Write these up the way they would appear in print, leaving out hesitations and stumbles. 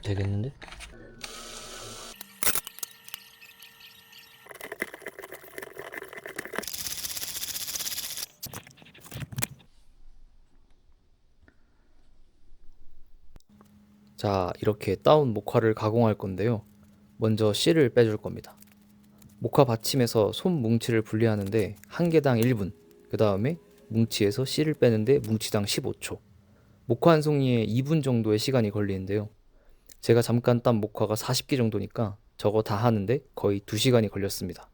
되겠는데? 자, 이렇게 따온 목화를 가공할 건데요. 먼저 씨를 빼줄 겁니다. 목화 받침에서 솜 뭉치를 분리하는데 한 개당 1분, 그 다음에 뭉치에서 씨를 빼는데 뭉치당 15초, 목화 한 송이에 2분 정도의 시간이 걸리는데요. 제가 잠깐 딴 목화가 40개 정도니까 저거 다 하는데 거의 2시간이 걸렸습니다.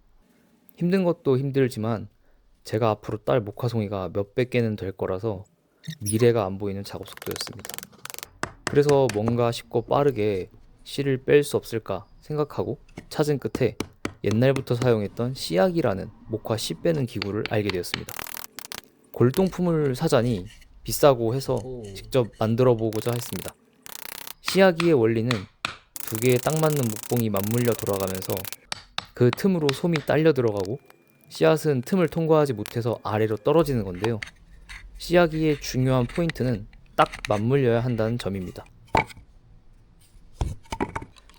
힘든 것도 힘들지만 제가 앞으로 딸 목화 송이가 몇백 개는 될 거라서 미래가 안 보이는 작업 속도였습니다. 그래서 뭔가 쉽고 빠르게 씨를 뺄 수 없을까 생각하고 찾은 끝에 옛날부터 사용했던 씨약이라는 목화 씨 빼는 기구를 알게 되었습니다. 골동품을 사자니 비싸고 해서 직접 만들어 보고자 했습니다. 씨약이의 원리는 두 개에 딱 맞는 목봉이 맞물려 돌아가면서 그 틈으로 솜이 딸려 들어가고 씨앗은 틈을 통과하지 못해서 아래로 떨어지는 건데요. 씨약이의 중요한 포인트는 딱 맞물려야 한다는 점입니다.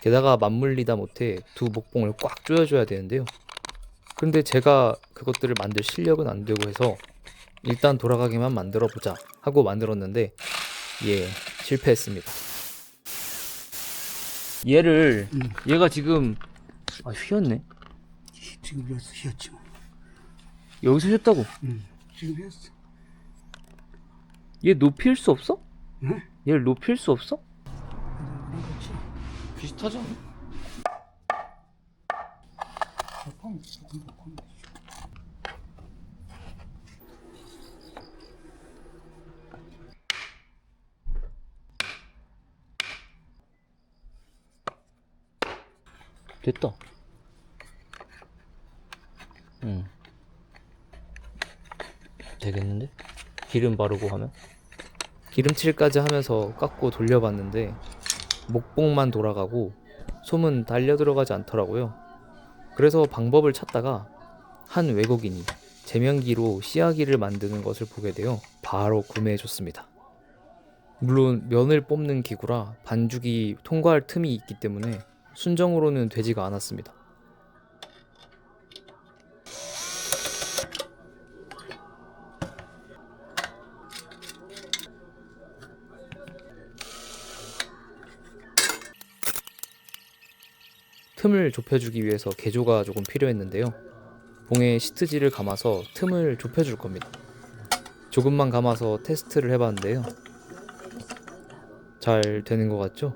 게다가 맞물리다 못해 두 목봉을 꽉 조여줘야 되는데요. 그런데 제가 그것들을 만들 실력은 안 되고 해서 일단 돌아가게만 만들어 보자 하고 만들었는데 실패했습니다. 얘가 지금 휘었네. 지금 여기서 휘었지 뭐. 여기서 휘었다고? 지금 휘었어. 얘 높일 수 없어? 응? 얘를 높일 수 없어? 그렇지. 비슷하지 않아? 조금 높으면 되죠. 됐다. 응. 되겠는데? 기름 바르고 하면? 기름칠까지 하면서 깎고 돌려봤는데 목봉만 돌아가고 솜은 달려 들어가지 않더라고요. 그래서 방법을 찾다가 한 외국인이 제면기로 씨앗기를 만드는 것을 보게 되어 바로 구매해줬습니다. 물론 면을 뽑는 기구라 반죽이 통과할 틈이 있기 때문에 순정으로는 되지가 않았습니다. 틈을 좁혀주기 위해서 개조가 조금 필요했는데요. 봉에 시트지를 감아서 틈을 좁혀줄 겁니다. 조금만 감아서 테스트를 해봤는데요. 잘 되는 것 같죠?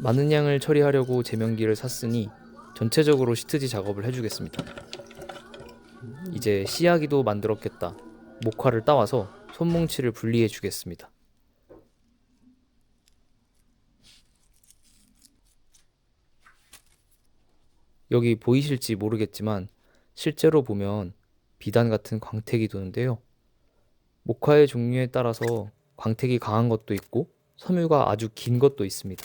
많은 양을 처리하려고 제면기를 샀으니 전체적으로 시트지 작업을 해주겠습니다. 이제 씨앗기도 만들었겠다. 목화를 따와서 손뭉치를 분리해 주겠습니다. 여기 보이실지 모르겠지만 실제로 보면 비단 같은 광택이 도는데요. 목화의 종류에 따라서 광택이 강한 것도 있고 섬유가 아주 긴 것도 있습니다.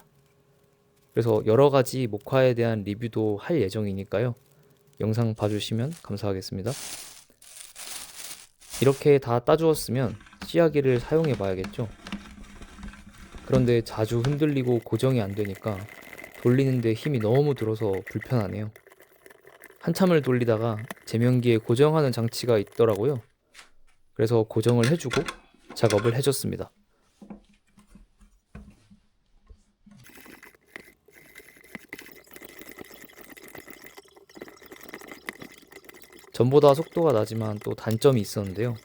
그래서 여러 가지 목화에 대한 리뷰도 할 예정이니까요. 영상 봐주시면 감사하겠습니다. 이렇게 다 따주었으면 씨앗기를 사용해 봐야겠죠. 그런데 자주 흔들리고 고정이 안 되니까 돌리는데 힘이 너무 들어서 불편하네요. 한참을 돌리다가 제면기에 고정하는 장치가 있더라고요. 그래서 고정을 해주고 작업을 해줬습니다. 전보다 속도가 나지만 또 단점이 있었는데요.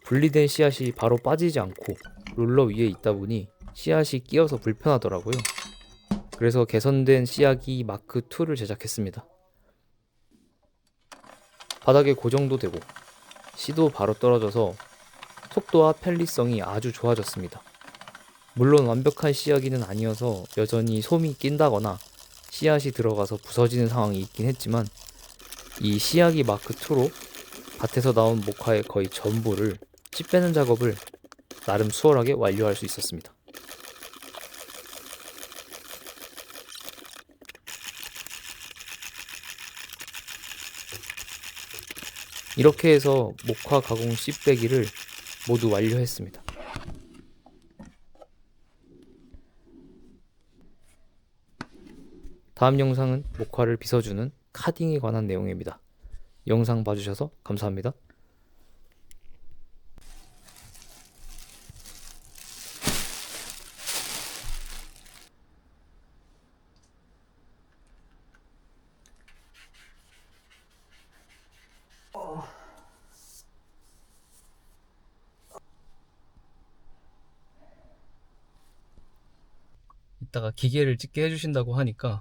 분리된 씨앗이 바로 빠지지 않고 롤러 위에 있다 보니 씨앗이 끼어서 불편하더라고요. 그래서 개선된 씨앗기 마크 2를 제작했습니다. 바닥에 고정도 되고 씨도 바로 떨어져서 속도와 편리성이 아주 좋아졌습니다. 물론 완벽한 씨앗기는 아니어서 여전히 솜이 낀다거나 씨앗이 들어가서 부서지는 상황이 있긴 했지만 이 씨앗기 마크 2로 밭에서 나온 목화의 거의 전부를 씨 빼는 작업을 나름 수월하게 완료할 수 있었습니다. 이렇게 해서 목화 가공 씨 빼기를 모두 완료했습니다. 다음 영상은 목화를 빗어주는 카딩에 관한 내용입니다. 영상 봐주셔서 감사합니다. 이따가 기계를 찍게 해주신다고 하니까